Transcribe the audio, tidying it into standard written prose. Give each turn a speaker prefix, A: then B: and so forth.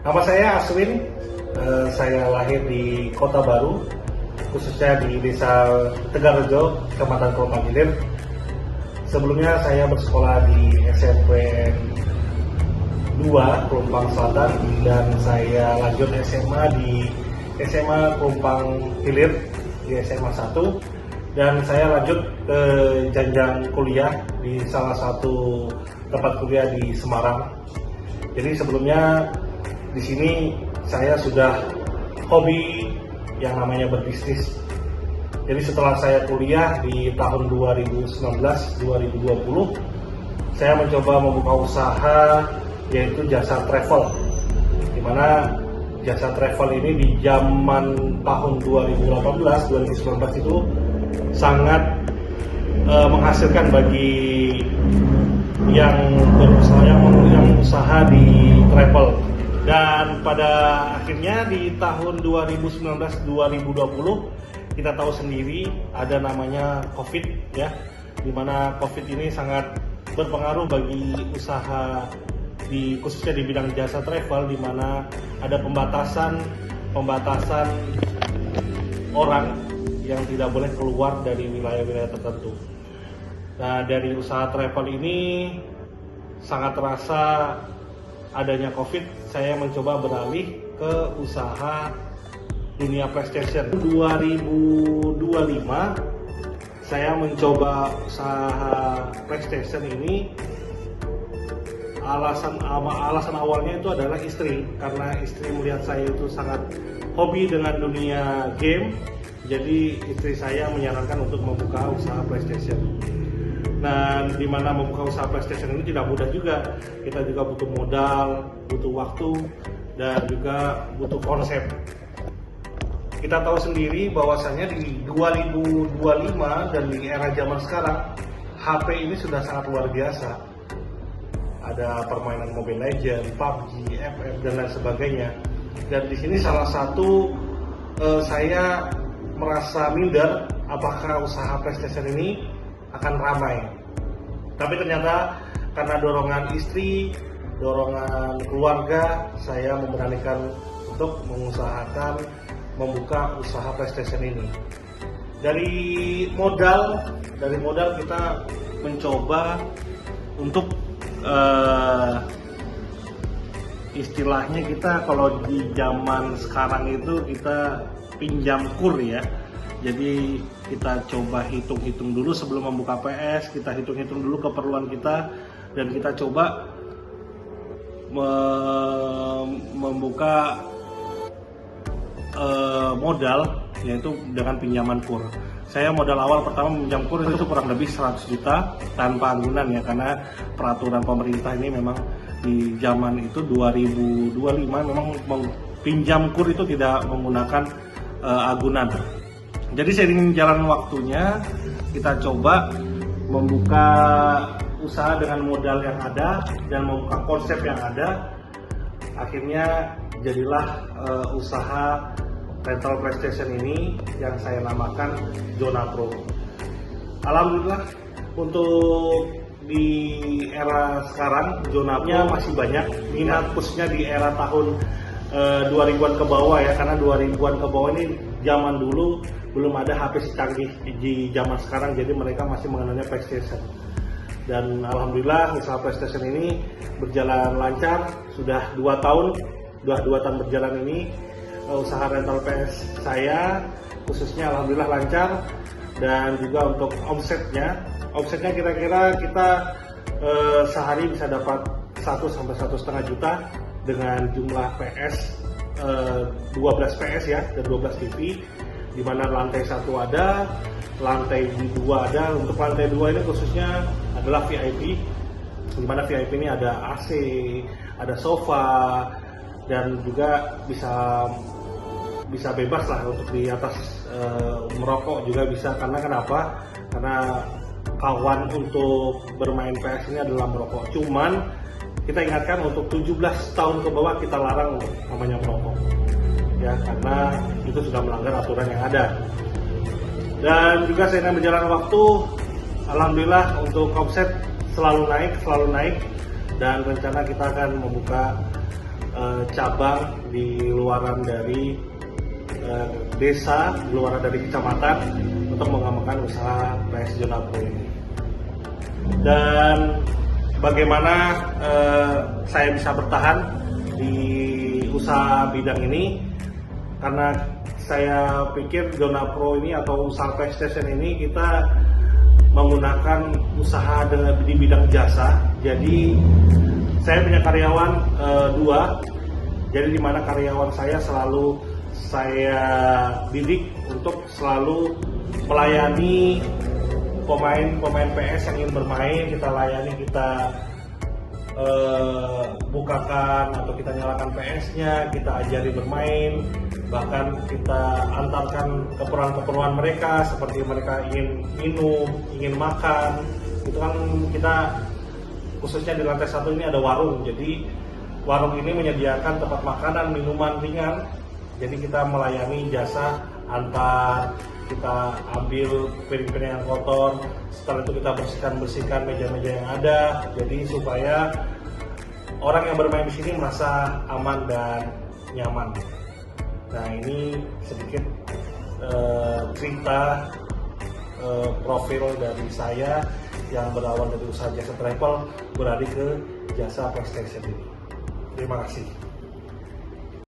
A: Nama saya Aswin, saya lahir di Kota Baru, khususnya di Desa Tegarrejo, Kecamatan Pelumpang Hilir. Sebelumnya saya bersekolah di SMP 2 Pelumpang Selatan dan saya lanjut SMA di SMA Pelumpang Hilir di SMA 1 dan saya lanjut ke jenjang kuliah di salah satu tempat kuliah di Semarang. Jadi sebelumnya di sini saya sudah hobi yang namanya berbisnis. Jadi setelah saya kuliah di tahun 2019-2020, saya mencoba membuka usaha yaitu jasa travel. Di mana jasa travel ini di zaman tahun 2018-2019 itu sangat menghasilkan bagi yang berusaha yang usaha di travel. Dan pada akhirnya di tahun 2019-2020 kita tahu sendiri ada namanya COVID ya, dimana COVID ini sangat berpengaruh bagi usaha khususnya di bidang jasa travel, di mana ada pembatasan orang yang tidak boleh keluar dari wilayah-wilayah tertentu. Nah, dari usaha travel ini sangat terasa adanya COVID, saya mencoba beralih ke usaha dunia PlayStation. 2025 saya mencoba usaha PlayStation ini. Alasan awalnya itu adalah istri, karena istri melihat saya itu sangat hobi dengan dunia game, jadi istri saya menyarankan untuk membuka usaha PlayStation. Nah, di mana membuka usaha PlayStation ini tidak mudah juga. Kita juga butuh modal, butuh waktu, dan juga butuh konsep. Kita tahu sendiri bahwasannya di 2025 dan di era zaman sekarang, HP ini sudah sangat luar biasa. Ada permainan Mobile Legends, PUBG, FF, dan lain sebagainya. Dan di sini salah satu saya merasa minder apakah usaha PlayStation ini akan ramai. Tapi ternyata karena dorongan istri, dorongan keluarga, saya memberanikan untuk mengusahakan membuka usaha PlayStation ini. Dari modal kita mencoba untuk istilahnya kita kalau di zaman sekarang itu kita pinjam kur ya. Jadi kita coba hitung-hitung dulu sebelum membuka PS, kita hitung-hitung dulu keperluan kita, dan kita coba membuka modal, yaitu dengan pinjaman kur. Saya modal awal pertama pinjam kur itu kurang lebih 100 juta tanpa agunan ya, karena peraturan pemerintah ini memang di zaman itu 2025 memang pinjam kur itu tidak menggunakan agunan. Jadi seiring jalan waktunya kita coba membuka usaha dengan modal yang ada dan membuka konsep yang ada. Akhirnya jadilah usaha rental PlayStation ini yang saya namakan Zona Pro. Alhamdulillah untuk di era sekarang zonanya masih banyak, minat khususnya di era tahun 2000-an ke bawah ya, karena 2000-an ke bawah ini zaman dulu belum ada HP secanggih di zaman sekarang, jadi mereka masih mengenalnya PlayStation. Dan alhamdulillah usaha PlayStation ini berjalan lancar, sudah 2 tahun berjalan ini. Usaha rental PS saya khususnya alhamdulillah lancar, dan juga untuk omsetnya kira-kira kita sehari bisa dapat 1 sampai 1,5 juta dengan jumlah PS 12 PS ya, dan 12 TV, di mana lantai 1 ada, lantai 2 ada. Untuk lantai 2 ini khususnya adalah VIP, di mana VIP ini ada AC, ada sofa, dan juga bisa bebas lah untuk di atas merokok juga bisa. Karena kenapa? Karena kawan untuk bermain PS ini adalah merokok. Cuman kita ingatkan untuk 17 tahun ke bawah kita larang namanya merokok ya, karena itu sudah melanggar aturan yang ada. Dan juga seiring berjalan waktu, alhamdulillah untuk omset selalu naik, dan rencana kita akan membuka cabang di luaran dari desa, di luaran dari kecamatan untuk mengembangkan usaha PS Jonapro ini. Dan bagaimana saya bisa bertahan di usaha bidang ini, karena saya pikir Jonapro ini atau usaha PlayStation ini kita menggunakan usaha di bidang jasa. Jadi saya punya karyawan 2, jadi di mana karyawan saya selalu saya didik untuk selalu melayani pemain PS yang ingin bermain. Kita layani, kita bukakan atau kita nyalakan PS-nya, kita ajari bermain, bahkan kita antarkan keperluan-keperluan mereka seperti mereka ingin minum, ingin makan. Itu kan kita khususnya di lantai 1 ini ada warung, jadi warung ini menyediakan tempat makanan, minuman ringan. Jadi kita melayani jasa antar, kita ambil piring-piring yang kotor, setelah itu kita bersihkan meja-meja yang ada, jadi supaya orang yang bermain di sini merasa aman dan nyaman. Nah, ini sedikit cerita profil dari saya yang berawal dari usaha jasa travel beralih ke jasa PlayStation ini. Terima kasih.